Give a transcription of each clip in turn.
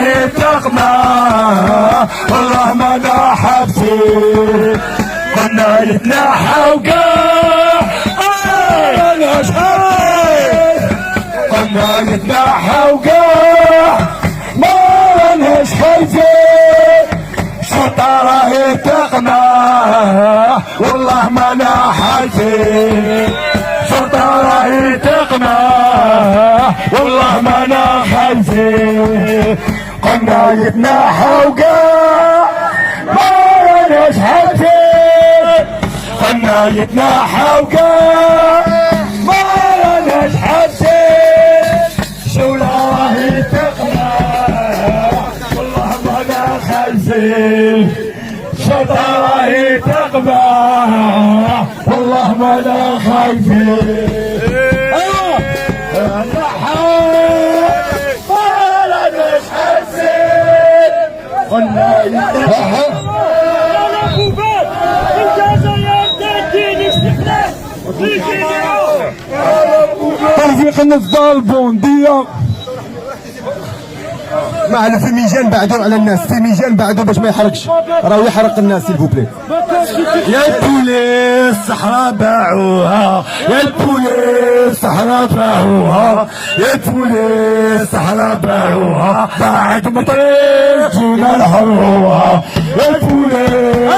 راهي تقمع والله ما ناحب فيه كنا نتنحى وقاع كنا نتنحى وقاع ما لناش خايفين شرطة راهي تقمع والله ما ناحيتين شرطة راهي تقمع والله ما ناحيتين قلنا يتنحى وقاع ما لناش خايفين قلنا يتنحى وقاع ما لناش خايفين شولة راهي تقمع والله ما ناخايفين شرطة راهي تقمع والله ما ناخايفين ايوه ما لناش حاسين قلنا يتنحى توفيق النفضة البوندية مع الفيميجان بعدو على الناس فيميجان بعدو باش ما يحرقش راهو يحرق الناس سيلفوبلي يا البوليس الصحراء باعوها يا البوليس الصحراء باعوها يا البوليس الصحراء باعوها بعد مطريق جينا نحروها يا البوليس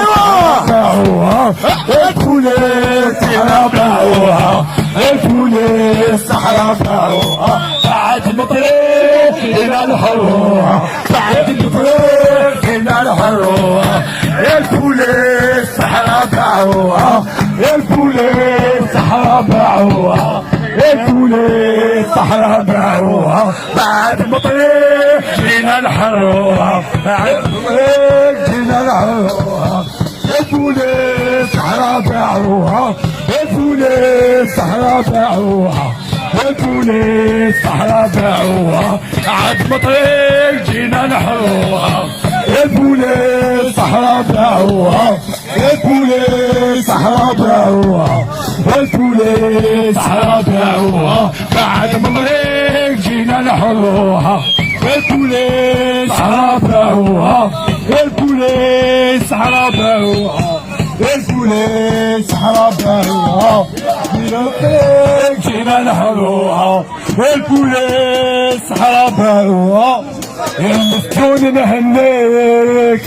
باعوها يا البوليس الصحراء باعوها يا البوليس الصحراء باعوها بعد مطريق جينا نحروها بعد مطريق جينا نحروها يا البوليس الصحراء باعوها يا البوليس الصحراء باعوها يا البوليس الصحراء باعوها بعد مطريق جينا نحروها بعد مطريق جينا نحروها يا البوليس الصحراء باعوها يا البوليس الصحراء باعوها يا البوليس الصحراء باعوها بعد مطريق جينا نحروها يا البوليس الصحراء باعوها يا البوليس الصحراء باعوها يا البوليس الصحراء باعوها بعد مطريق جينا نحروها يا البوليس الصحراء باعوها يا البوليس الصحراء باعوها يا البوليس الصحراء باعوها جينا نحروها يا البوليس الصحراء باعوها يا المسجون نهنيك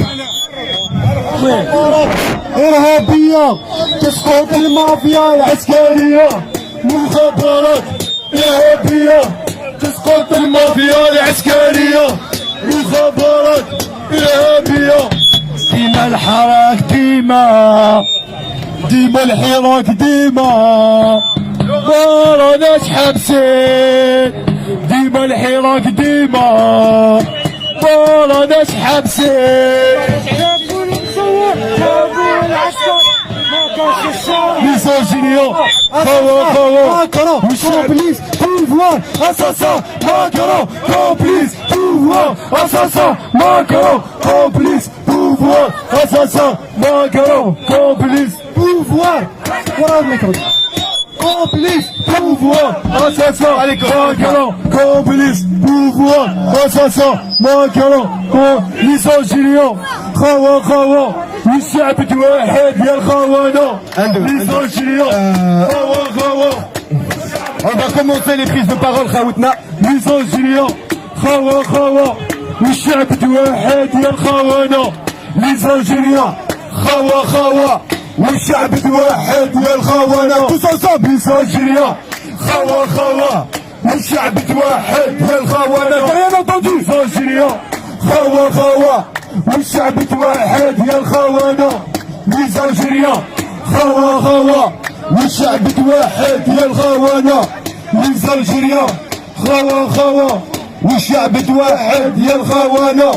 ارهابيه تسقط المافيا العسكريه مخابرات إرهابية تسقط المافيا العسكرية مخابرات إرهابية ديما الحراك ديما الحراك ديما ما راناش حابسين ديما الحراك ديما ما راناش حابسين misogynie, Macron, complice, pouvoir, assassin, Macron, complice, pouvoir, assassin, Macron, complice, pouvoir, assassin, Macron, complice, pouvoir, complice, pouvoir, assassin, Macron, complice, pouvoir, assassin, Macron, misogynie, خوا والشعب توحد يا الخونة misogynie, خوا On va commencer les prises de parole خاوتنا misogynie, خوا والشعب توحد يا الخونة misogynie, خوا والشعب توحد يا الخونة tous ensemble misogynie, خوا والشعب توحد يا الخونة rien entendu misogynie, خوا والشعب توحد يا الخونة misogynie, خوا والشعب توحد يا الخونة misogynie, خوا والشعب توحد يا الخونة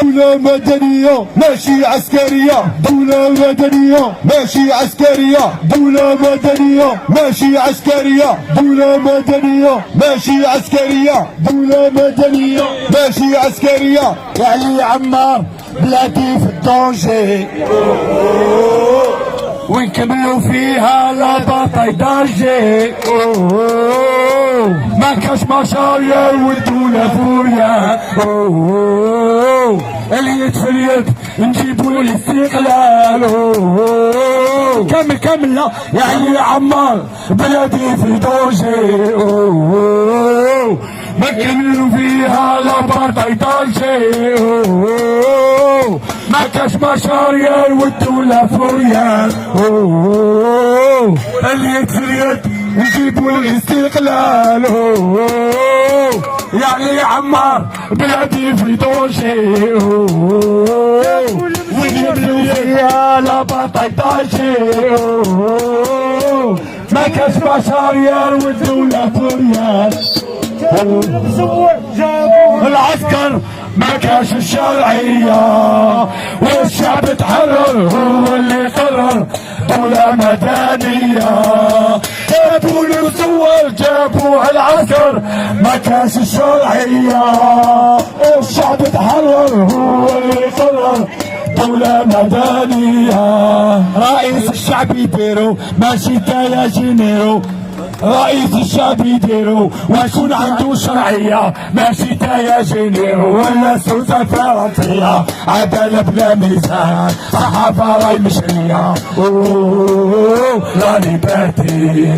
دولة مدنية ماشي عسكرية دولة مدنية ماشي عسكرية دولة مدنية ماشي عسكرية دولة مدنية ماشي عسكرية دولة مدنية ماشي عسكرية يعني عمار بلادي في الدونجي ونكملوا فيها لا باطاي دالجي ما كاش مشاريع والدولة فويا اليد في اليد نجيبوا الاستقلال كمل كمل لا يعني عمار بلادي في دوجي ما كملوا فيها لا باطاي دالجي ما كاش مشاريع والدولة فويا اليد في اليد نجيبوا الاستقلال يعني عمار بلادي في دوشي ونجيبوا فيها لا باطاي دالجي ما كاش مشاريع والدولة فويا العسكر ما كاش الشرعية والشعب تحرر هو اللي قرر دولة مدنية جابوا الصور جابوا العسكر ما كاش الشرعية الشعب تحرر هو اللي قرر دولة مدنية رئيس الشعب يديرو ماشي تايا جينيرو رئيس الشعب يديرو ويكون عنده شرعية ماشي تايا جينيرو ولا سلطة فرنسية عدالة بلا ميزان صحافة راي مشرية لا ليبرتي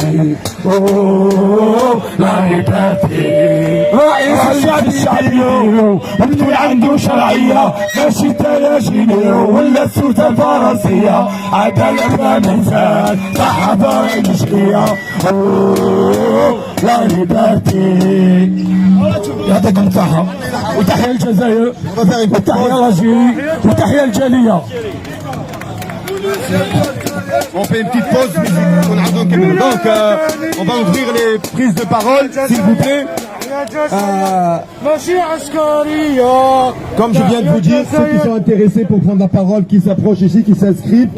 لا ليبرتي رئيس الشعب يديرو ويكون عنده شرعية ماشي تايا جينيرو ولا سلطة فرنسية عدالة بلا ميزان صحافة راي مشرية لا ليبرتي يعطيكم الصحة وتحية الجزائر وتحية الجيري وتحية الجالية. On fait une petite pause musique. Donc, on va ouvrir les prises de parole, s'il vous plaît. Comme je viens de vous dire, ceux qui sont intéressés pour prendre la parole, qui s'approchent ici, qui s'inscrivent.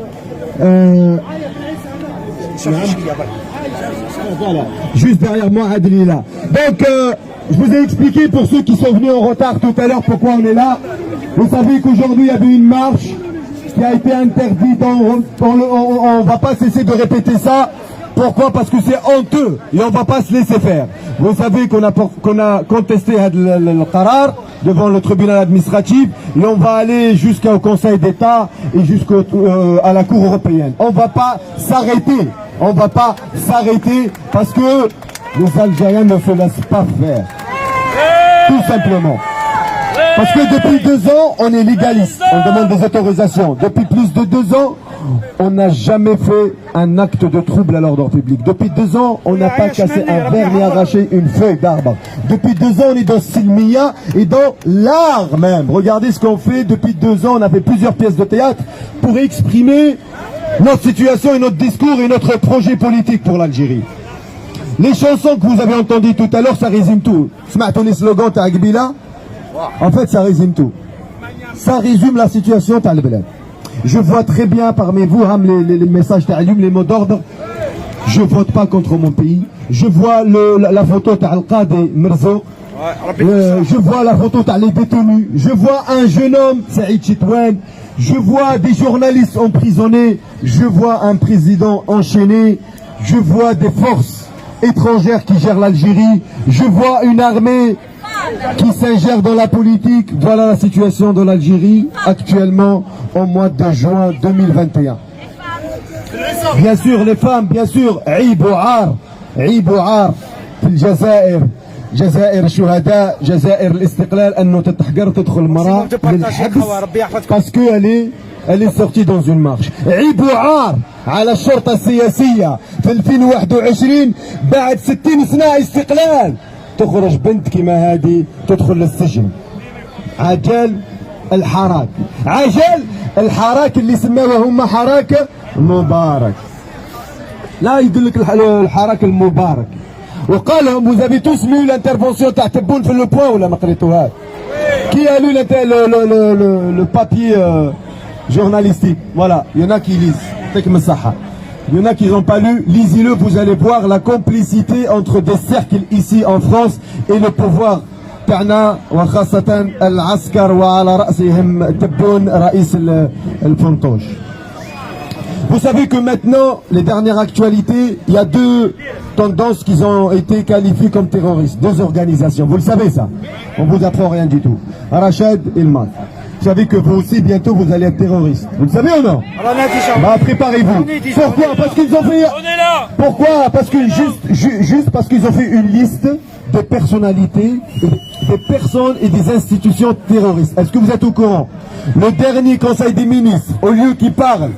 Voilà, juste derrière moi, Adli là. Donc, je vous ai expliqué pour ceux qui sont venus en retard tout à l'heure pourquoi on est là. Vous savez qu'aujourd'hui, il y avait une marche qui a été interdite. On va pas cesser de répéter ça. Pourquoi? Parce que c'est honteux et on va pas se laisser faire. Vous savez qu'on a contesté le qarar devant le tribunal administratif et on va aller jusqu'au Conseil d'État et jusqu'à la Cour européenne. On va pas s'arrêter. On va pas s'arrêter parce que les Algériens ne se laissent pas faire. Tout simplement. Parce que depuis 2 ans, on est légaliste. On demande des autorisations. Depuis plus de 2 ans, on n'a jamais fait un acte de trouble à l'ordre public. Depuis 2 ans, on n'a pas cassé un verre ni arraché une feuille d'arbre. Depuis 2 ans, on est dans Silmia et dans l'art même. Regardez ce qu'on fait. Depuis 2 ans, on a fait plusieurs pièces de théâtre pour exprimer notre situation et notre discours et notre projet politique pour l'Algérie. Les chansons que vous avez entendues tout à l'heure, ça résume tout. Sma'tou les slogans ta Gbila. En fait, ça résume tout. Ça résume la situation ta l'blad. Je vois très bien parmi vous les messages ta'alum, les mots d'ordre. Je vote pas contre mon pays. Je vois la photo ta'al-Qadi Merzo. Je vois la photo les détenus. Je vois un jeune homme, Saïd Chitouane. Je vois des journalistes emprisonnés. Je vois un président enchaîné. Je vois des forces étrangères qui gèrent l'Algérie. Je vois une armée qui s'ingère dans la politique. Voilà la situation de l'Algérie actuellement au mois de juin 2021. Bien sûr les femmes, bien sûr, عيب وعار في الجزائر. جزائر الشهداء، جزائر الاستقلال انه تتحقر تدخل المراه للحبس باسكو elle est sortie dans une marche. عيب وعار على الشرطه السياسيه في 2021 بعد 60 سنه استقلال تخرج بنت كما هذه تدخل للسجن. عجل الحراك اللي سماوها هما حراك مبارك. لا يقول لك الحراك المبارك. وقال لهم vous avez tous lu l'intervention تاع تبون في لو بوان ولا ما قريتوهاش؟ Qui a lu le papier journalistique? Voilà, il y en a qui lisent. Il y en a qui n'ont pas lu. Lisez-le, vous allez voir la complicité entre des cercles ici en France et le pouvoir. تاعنا وخاصة العسكر وعلى رأسهم تبون رئيس الفنطوش. Vous savez que maintenant, les dernières actualités, il y a deux tendances qui ont été qualifiées comme terroristes, deux organisations. Vous le savez ça? On vous apprend rien du tout. Rachad et le MAD. Vous savez que vous aussi, bientôt, vous allez être terroriste. Vous le savez ou non? Bah, préparez-vous. Pourquoi? Parce qu'ils ont fait... Pourquoi? Parce que juste parce qu'ils ont fait une liste de personnalités, des personnes et des institutions terroristes. Est-ce que vous êtes au courant? Le dernier Conseil des ministres, au lieu qu'il parle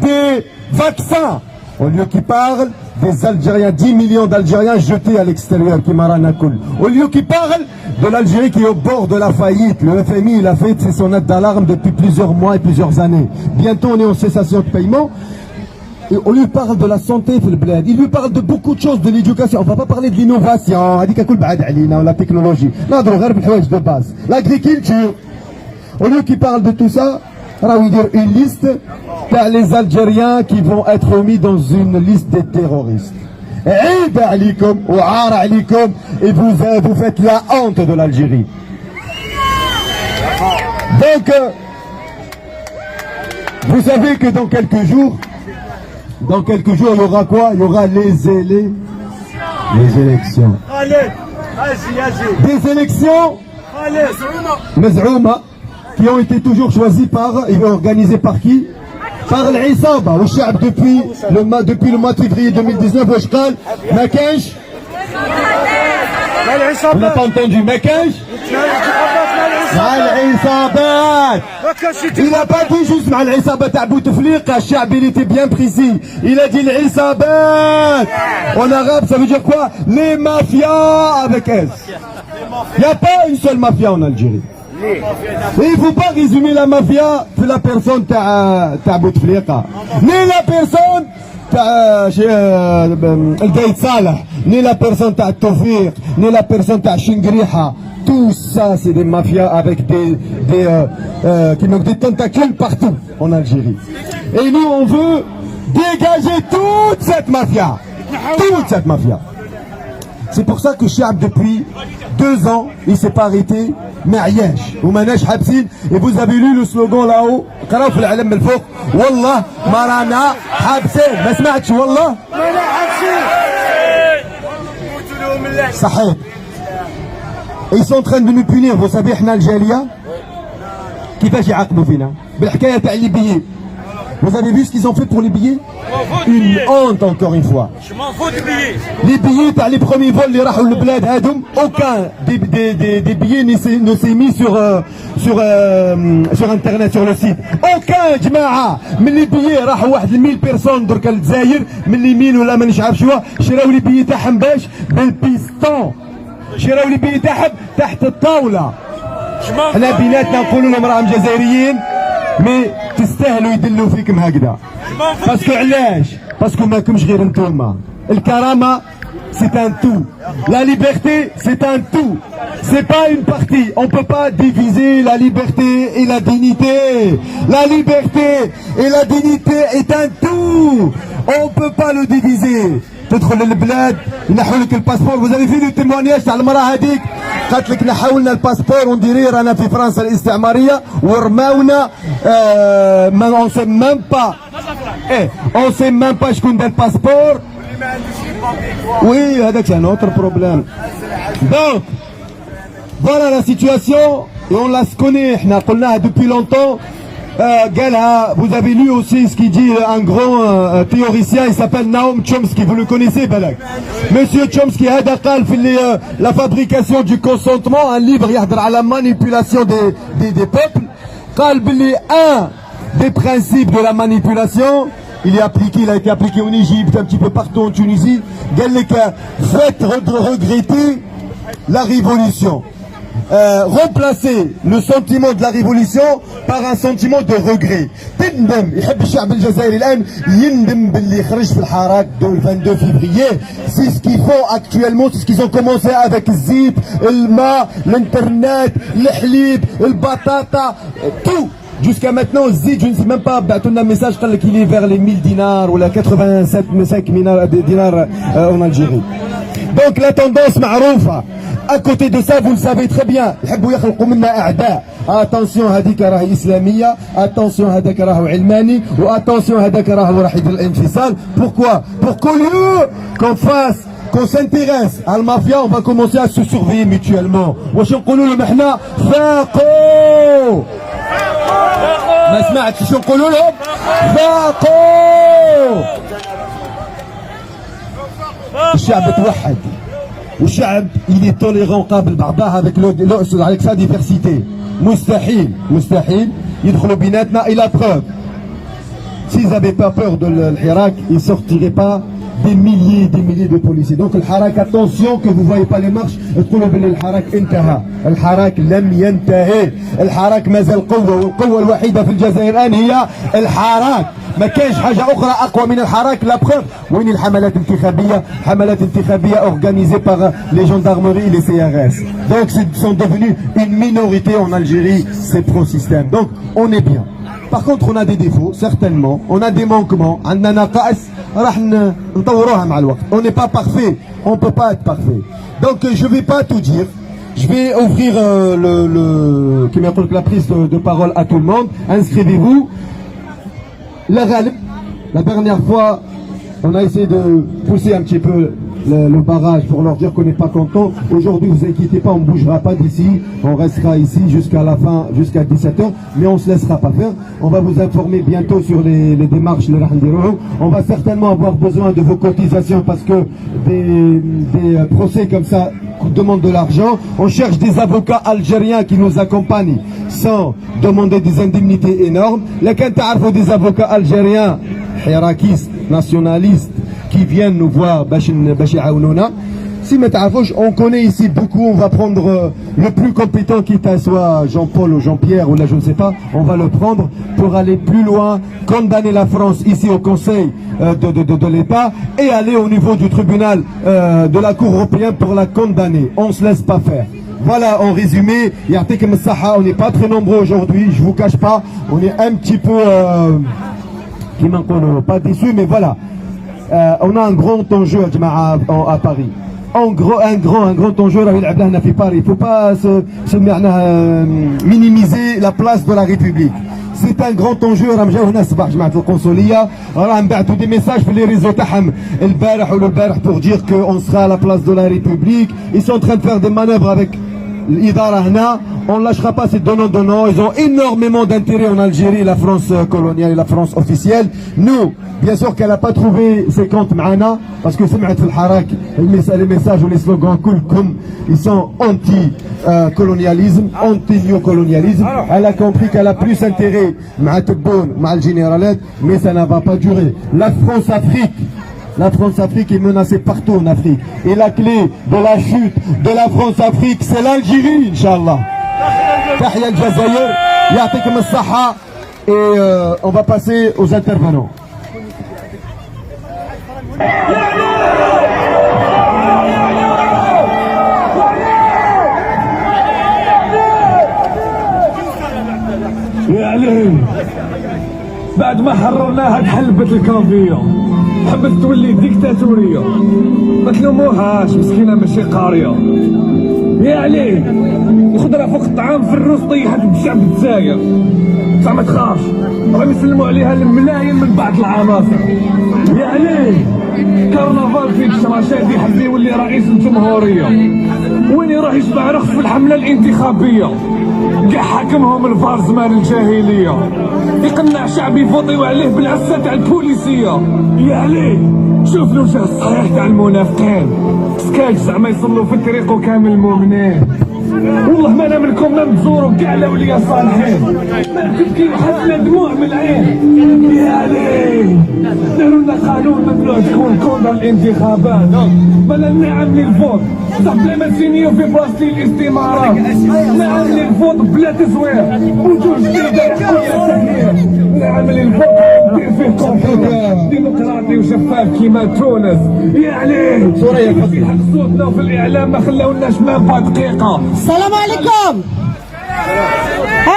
des vaccins, au lieu qu'il parle des Algériens, 10 millions d'Algériens jetés à l'extérieur, qui maranakoul. Au lieu qu'il parle de l'Algérie qui est au bord de la faillite, le FMI, il a fait ses sonnettes d'alarme depuis plusieurs mois et plusieurs années. Bientôt, on est en cessation de paiement. Et on lui parle de la santé, il lui parle de beaucoup de choses, de l'éducation. On ne va pas parler de l'innovation, la technologie. Non, de base. L'agriculture. Au lieu qu'il parle de tout ça, on va dire une liste par les Algériens qui vont être mis dans une liste des terroristes. Et vous faites la honte de l'Algérie. Donc, vous savez que dans quelques jours, il y aura quoi? Il y aura les élections. Des élections مزعومة qui ont été toujours choisies par et organisées par qui? Par l'Isaba. Depuis le mois de février 2019, واش قال؟ ما كانش. On n'a pas entendu. ما كانش. Il n'a pas dit juste مع العصابة تاع بوتفليقة. الشعب il était bien précis. Il a dit العصابات. En arabe ça veut dire quoi? Les mafias avec S. Il n'y a pas une seule mafia en Algérie. Et il ne faut pas résumer la mafia de la personne تاع بوتفليقة, ni la personne القايد صالح, ni la personne تاع التوفيق, ni la personne تاع شنقريحة. Tout ça, c'est des mafias avec des tentacules partout en Algérie. Et nous, on veut dégager toute cette mafia. Toute cette mafia. C'est pour ça que Chab, depuis 2 ans, il ne s'est pas arrêté. Et vous avez lu le slogan là-haut. قراو في العلم من الفوق. والله ما رانا حابسين. ما سمعتش والله؟ ما رانا حابسين. صحيح. Ils sont en train de nous punir. Vous savez, احنا الجالية كيفاش يعاقبوا فينا؟ بالحكاية تاع les billets. Vous avez vu ce qu'ils ont fait pour les billets? Une honte encore une fois. Je m'en fous des billets. Les billets, les premiers vols, les rahou le bled hadoum, aucun des billets ne s'est mis sur internet, sur le site. Aucun, جماعة. من les billets راحوا 1000 personnes درك الجزائر, من les 1000 ولا مانيش عارف شوا, شراو les billets تاعهم باش بالبيستون. شراو les billets تاعهم تحت الطاولة. حنا بيناتنا نقولوا لهم راهم جزائريين. مي تستاهلوا يدلوا فيكم هكذا. باسكو علاش؟ باسكو ماكمش غير نتوما. الكرامة c'est un tout. La liberté c'est un tout. C'est pas une partie. On peut pas diviser la liberté et la dignité. La liberté et la dignité est un tout. On peut pas le diviser. تدخل للبلاد ينحوا لك الباسبور. Vous avez vu le témoignage تاع المرأة هذيك قالت لك نحاو لنا الباسبور ونديري رانا في فرنسا الاستعمارية ورماونا ما on sait même pas. On sait même pas شكون دار الباسبور. Oui, هذاك c'est un autre problème. Donc voilà la situation et on la connaît. احنا قلناها depuis longtemps. Vous avez lu aussi ce qu'il dit un grand théoricien, il s'appelle Noam Chomsky, vous le connaissez Balak. Monsieur Chomsky هذا قال في la fabrication du consentement, un livre يهضر على la manipulation des peuples. قال باللي un des principes de la manipulation, il a été appliqué en Égypte, un petit peu partout en Tunisie. قال لك faites regretter la révolution. Remplacer le sentiment de la révolution par un sentiment de regret. تندم يحب الشعب الجزائري الآن يندم باللي خرج في الحراك le 22 février. C'est ce qu'ils font actuellement, c'est ce qu'ils ont commencé avec الزيت, الماء, l'internet, الحليب, البطاطا, tout. Jusqu'à maintenant, الزيت, je ne sais même pas, بعثوا un message qu'il est vers les 1000 dinars ou la 87 dinars en Algérie. Donc la tendance معروفة. À côté de ça, vous le savez très bien, يحبوا يخلقوا منا أعداء. Attention, هذيك راهي إسلامية. Attention, هذاك راهو علماني. و attention, هذاك راهو راح يدير الانفصال. Pourquoi? Pour qu'on fasse, qu'on s'intéresse à la mafia, on va commencer à se surveiller mutuellement. واش نقولوا لهم احنا؟ فاقوا. ما سمعتش شو نقولوا لهم؟ فاقوا. الشعب توحد. والشعب il est tolérant قابل بعضها avec sa diversité. مستحيل يدخلوا بيناتنا. Et la preuve, s'ils n'avaient pas peur de l'Irak, ils ne sortiraient pas des milliers de policiers. Donc الحراك, attention que vous ne voyez pas les marches, تقولوا بلي الحراك انتهى. الحراك لم ينتهي. الحراك مازال قوة، والقوة الوحيدة في الجزائر الآن هي الحراك. ما كاينش حاجة أخرى أقوى من الحراك. لا بروف وين الحملات الانتخابية؟ حملات انتخابية organisées par les gendarmeries et les CRS. Donc ils sont devenus une minorité en Algérie, ces pro-systèmes. Donc on est bien. Par contre on a des défauts, certainement. On a des manquements. عندنا نقائص راح نطوروها مع الوقت. On n'est pas parfait. On peut pas être parfait. Donc je vais pas tout dire. Je vais ouvrir la prise de parole à tout le monde. Inscrivez-vous. La dernière fois, on a essayé de pousser un petit peu le barrage pour leur dire qu'on n'est pas content. Aujourd'hui, vous inquiétez pas, on ne bougera pas d'ici. On restera ici jusqu'à la fin, jusqu'à 17h. Mais on ne se laissera pas faire. On va vous informer bientôt sur les démarches. On va certainement avoir besoin de vos cotisations parce que des procès comme ça demandent de l'argent. On cherche des avocats algériens qui nous accompagnent sans demander des indemnités énormes. Là, quand tu as des avocats algériens, hirakistes, nationalistes, qui viennent nous voir, si on connaît ici beaucoup, on va prendre le plus compétent, quitte à soit Jean-Paul ou Jean-Pierre ou là je ne sais pas, on va le prendre pour aller plus loin, condamner la France ici au Conseil de l'État et aller au niveau du tribunal de la Cour européenne pour la condamner. On ne se laisse pas faire. Voilà, en résumé, on n'est pas très nombreux aujourd'hui, je vous cache pas, on est un petit peu, pas déçus, mais voilà. On a un grand enjeu à Paris. Un grand enjeu à Paris. Il ne faut pas minimiser la place de la République. C'est un grand enjeu. Des messages sur les réseaux pour dire qu'on sera à la place de la République. Ils sont en train de faire des manœuvres avec l'Idara. On ne lâchera pas ces donnants. Ils ont énormément d'intérêt en Algérie, la France coloniale et la France officielle. Nous, bien sûr qu'elle n'a pas trouvé ses comptes معنا parce que c'est le harak, les messages ou les slogans ils sont anti-colonialisme, anti-néocolonialisme. Elle a compris qu'elle a plus intérêt مع تبون مع الجنرالات, mais ça ne va pas durer. La France-Afrique est menacée partout en Afrique. Et la clé de la chute de la France-Afrique, c'est l'Algérie, Inch'Allah. Tahia al-Jazaïr, ya'tikum as-saha. Et on va passer aux intervenants. بعد ما حررناها تحلبت الكافيه حبت تولي ديكتاتوريه ما تلوموهاش مسكينه ماشي قاريه يا علي الخضره فوق الطعام في الروس طيحت بالشعب الجزائر بصح ما تخافش راهم يسلموا عليها الملايين من بعض العناصر يا علي كرنفال في الشراشات يحب يولي رئيس الجمهوريه وين يروح يشبع رخص في الحمله الانتخابيه كاع حاكمهم الفارس مال الجاهليه يقنع شعب يفوطيو عليه بالعسه تاع البوليسيه يا علي شوف الوجه الصحيح تاع المنافقين سكاك زعما يصلوا في الطريق وكامل المؤمنين والله ما انا منكم ما نزوروا كاع الاولياء الصالحين ما تبكي حتى دموع من العين يا علي داروا لنا قانون ممنوع تكون كونتر الانتخابات بلا نعمل الفوت صح بلا ما سينيو في بلاصتي الاستمارات نعمل الفوت بلا تزوير وجوه جديده يحكوا نعمل الفوت ندير فيه كونفيرنس ديمقراطي وشفاف كيما تونس يا علي في حق صوتنا وفي الاعلام ما خلاوناش ما با دقيقه. السلام عليكم.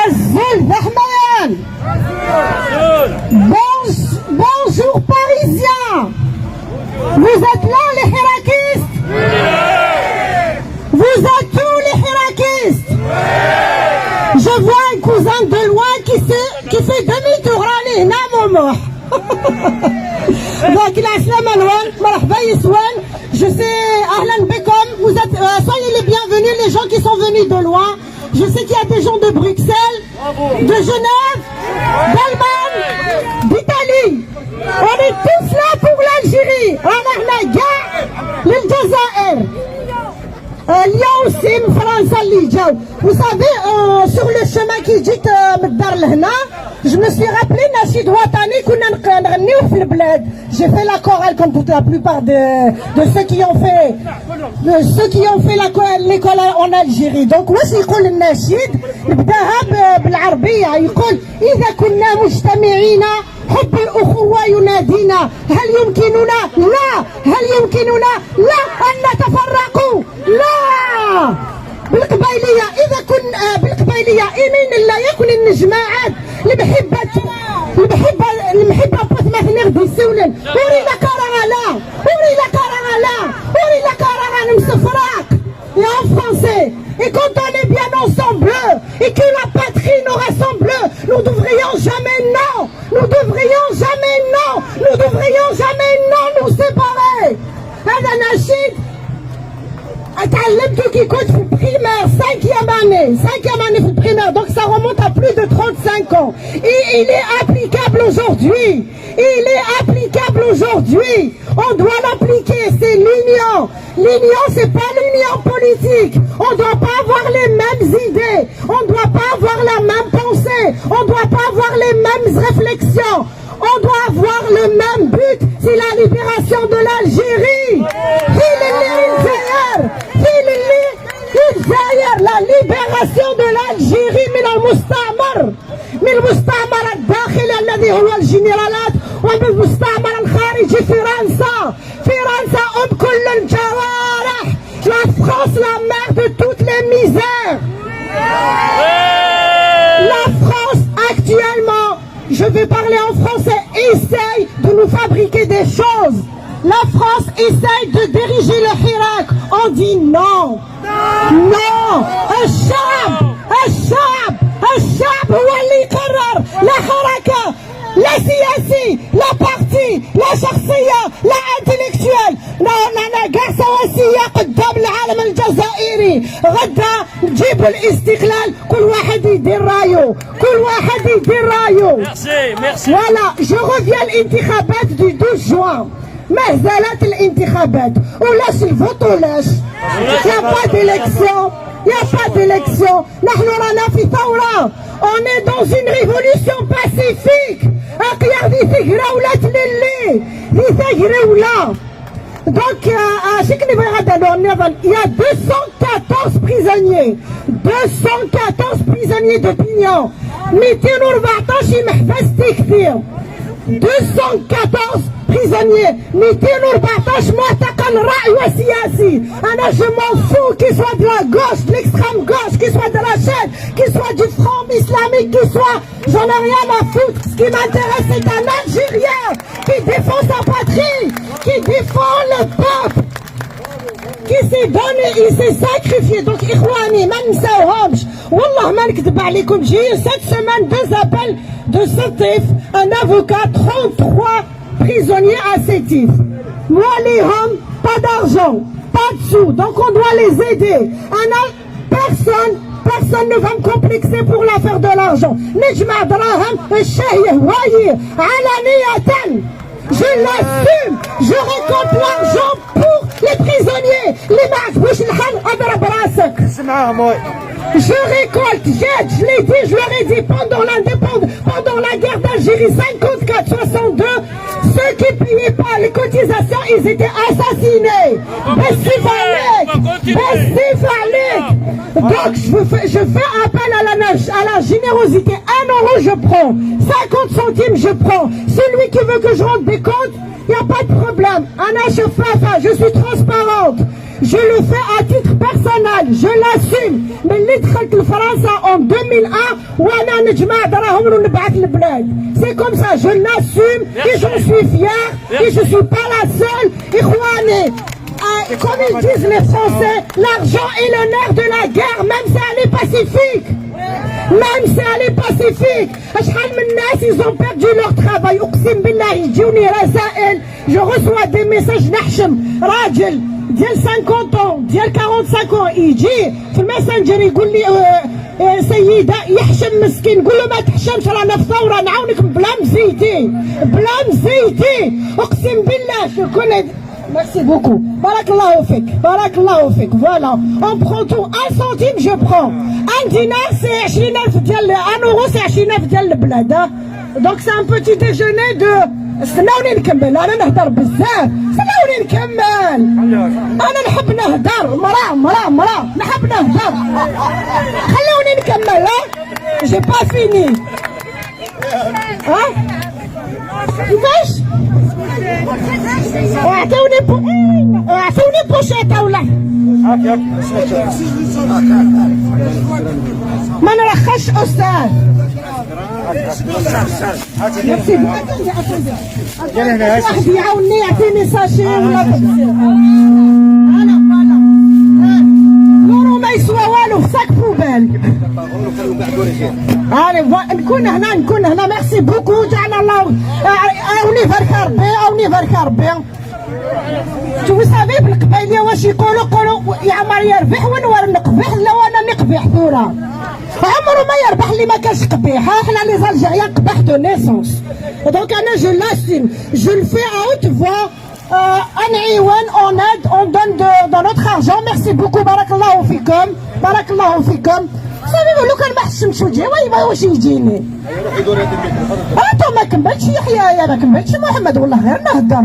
الزلف حميان. Bonjour Parisiens. Vous êtes là les hirakistes? Vous êtes Donc, العسلامة الوان مرحبا يسوان. Je sais, Ahlan Bekom, vous êtes, soyez les bienvenus, les gens qui sont venus de loin. Je sais qu'il y a des gens de Bruxelles, de Genève, d'Allemagne, d'Italie. On est tous là pour l'Algérie. On a gars, l'Aljazair. اليوم سيم فرنسا اللي جاو. Vous savez, sur le chemin qui dit من الدار لهنا, je me suis rappelé نشيد وطني كنا نغنيوه في البلاد. J'ai fait la chorale comme toute la plupart de ceux qui ont fait l'école en Algérie. Donc واش يقول النشيد نبداها بالعربية. يقول إذا كنا مجتمعين حب الأخوة ينادينا. هل يمكننا لا أن نتفرقوا. لا بالقبيلية إذا كنا بالقبيلية إيمين لا يكن الجماعات المحبة مثل غدي سولن وري لا كارغالا مسفراك et en français. Et quand on est bien ensemble et que la patrie nous rassemble, nous devrions jamais nous séparer. هذا نشيد اتعلمته كي كنت في البريمير 5e année في البريمير. Donc ça remonte à plus de 35 ans. Et il est applicable aujourd'hui. On doit l'appliquer, c'est l'union. L'union, c'est pas l'union politique. On doit pas avoir les mêmes idées. On doit pas avoir la même pensée. On doit pas avoir les mêmes réflexions. On doit avoir le même but, c'est la libération de l'Algérie. La libération de l'Algérie من المستعمر الداخلي الذي هو الجنرالات ومن المستعمر الخارجي فرنسا كل الجوارح. La France, la mère de toutes les misères. La France actuellement, je vais parler en français, essaye de nous fabriquer des choses. La France essaye de diriger le Hirak. On dit non. الشعب هو اللي يقرر. لا حركة لا سياسي لا بارتي لا شخصية لا انتلكتوال. أنا كاع سواسية قدام العالم الجزائري. غدا نجيبوا الاستقلال كل واحد يدير رايو. Merci. Voilà, je reviens الانتخابات du 12 juin. ما زالت الانتخابات ولاش الفوت ولاش. يا با d'élection. نحن رانا في ثورة. On est dans une révolution pacifique. قيادي ثغرة ولات للي ذي ثغرة ولا. Donc, شكلي بغي غدا نظن. Il y a 214 prisonniers d'opinion. 214 محبس كثير. 214 prisonniers, 214 معتقل رأي وسياسي. أنا je m'en fous qu'il soit de la gauche, de l'extrême gauche, qu'il soit de la chaîne, qu'il soit du front islamique, qu'il soit... J'en ai rien à foutre. Ce qui m'intéresse, c'est un Algérien qui défend sa patrie, qui défend le peuple, qui s'est donné, il s'est sacrifié. Donc, إخواني ما نساوهمش. والله ما نكذب عليكم. J'ai eu cette semaine 2 appels de Sétif, un avocat, 33 prisonniers à Sétif. Moi, les hommes, pas d'argent, pas de sous, donc on doit les aider. Personne ne va me complexer pour l'affaire de l'argent. نجمع دراهم الشهية واير علانية. Je l'assume, je récolte l'argent pour les prisonniers. Les معجبوش الحل اضرب راسك. Je récolte, j'aide, je l'ai dit, je leur ai dit pendant la guerre d'Algérie 54-62, ceux qui ne payaient pas les cotisations, ils étaient assassinés. Donc je fais appel à la générosité. 1 euro je prends, 50 centimes je prends. Celui qui veut que je rende des comptes, il n'y a pas de problème. Je suis transparente. Je le fais à titre personnel, je l'assume. Mais اللي دخلت لفرنسا en 2001 وانا نجمع دراهم ونبعث للبلاد. C'est comme ça, je l'assume et j'en suis fière et je suis pas la seule. إخواني, comme ils disent les Français, l'argent est le nerf de la guerre, même si elle est pacifique. Même si elle est pacifique. شحال من الناس ils ont perdu leur travail. اقسم بالله يجوني رسائل. Je reçois des messages نحشم راجل ديال 50 ans ديال 45 ans يجي في الماسنجر يقول لي سيدة يحشم مسكين. قول له ما تحشمش رانا في ثورة نعاونك بلا مزيتي بلا مزيتي. اقسم بالله شكون. Merci beaucoup. Barakallahu fik. Barakallahu fik. Voilà. On prend tout. 1 centime, je prends. Un dinar, c'est 20,000 ديال 1 euro, c'est 20,000 ديال البلاد. Donc c'est un petit déjeuner de. استناوني نكمل. أنا نهدر بزاف. استناوني نكمل. أنا نحب نهدر. مرا. نحب نهدر. خلوني نكمل. J'ai pas fini. ها؟ كيفاش؟ اعطوني بوشيطه ولا ما نرخش استاذ. واحد يعاوني يعطيني ساشي ولا انا نورو ما يسوى والو في ساك بوبال. نكون هنا ميرسي بوكو. جعل الله اوني بارك ربي. شوفوا صافي بالقبايليه واش يقولوا يعمر يربح ونوار نقبح. لا وانا نقبح ثوره عمره ما يربح اللي ما كانش قبيح. احنا لي زالجيريان قبح دو نيسونس. دونك انا جو لاسيم جو لو في اوت فوا. ان عيوان اون اد اون دون دو نوتر ارجون. ميرسي بوكو. بارك الله فيكم. صافي لو كان ما حشمش وجهي واش يجيني. انتو ما كملتش يحيى ما كملتش محمد والله غير نهدر.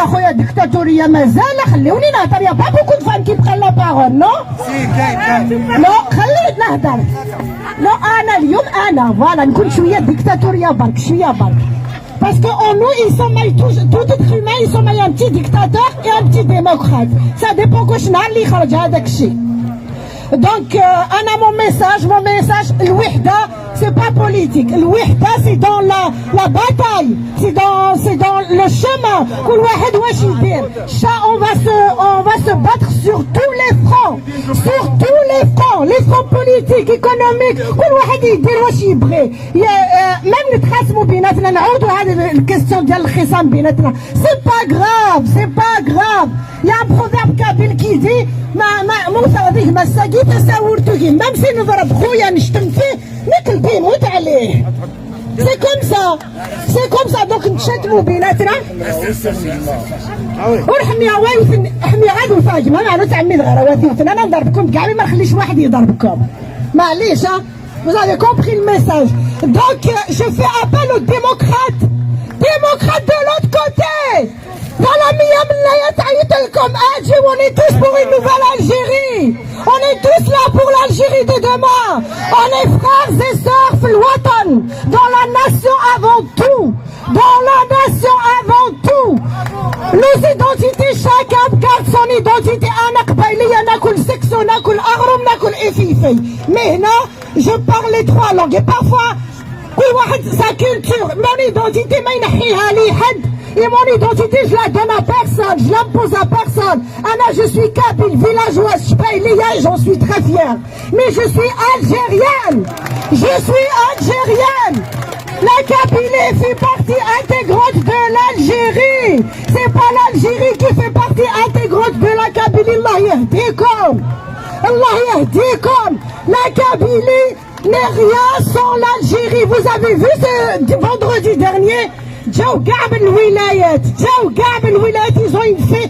خويا ديكتاتورية مازال. خليوني نهدر. يا با بوكو دو فان كي بقى لا باغول. نو خليت نهدر. نو انا اليوم فوالا نكون شوية ديكتاتورية برك Parce qu'en nous, ils sont tout être humain, ils sont un petit dictateur et un petit démocrate. Ça dépend que je n'ai pas. Donc, mon message, l'ouihda, c'est pas politique. L'ouihda, c'est dans la bataille, c'est dans le chemin. On va se battre sur tous les fronts, les fronts politiques, économiques. Même les tracements بيناتنا نعودوا هذه الكيستيون ديال الخصام بيناتنا. C'est pas grave. Il y a un proverbe kabyle qui dit ما ساقي تساورتوكي. même si نضرب خويا نشتم فيه ناكل بيه نموت عليه. سي كوم سا دوك نتشتموا بيناتنا ونحمي عوايف حمي عاد وفاجمه معناتها تعمي الغراوات. انا نضربكم كاع ما نخليش واحد يضربكم معليش. Vous avez compris le message. Donc je fais appel aux démocrates de l'autre côté. Dans la on est tous pour une nouvelle Algérie. On est tous là pour l'Algérie de demain. On est frères et sœurs dans la nation avant tout. Nos identités, chacun garde son identité. أنا قبيلية ناكل سكسو ناكل أغرم ناكل إفيفي. Mais là, je parle les 3 langues. Et parfois, كل واحد sa culture. Mon identité ما ينحيها لي حد. Et mon identité, je la donne à personne, je l'impose à personne. Anna, je suis kabyle, villageoise, Chpaïlia, et j'en suis très fière. Mais je suis algérienne. La Kabylie fait partie intégrante de l'Algérie. C'est pas l'Algérie qui fait partie intégrante de la Kabylie. Allah yahdikum. La Kabylie n'est rien sans l'Algérie. Vous avez vu ce vendredi dernier? جاو كاع بالولايات ils ont fait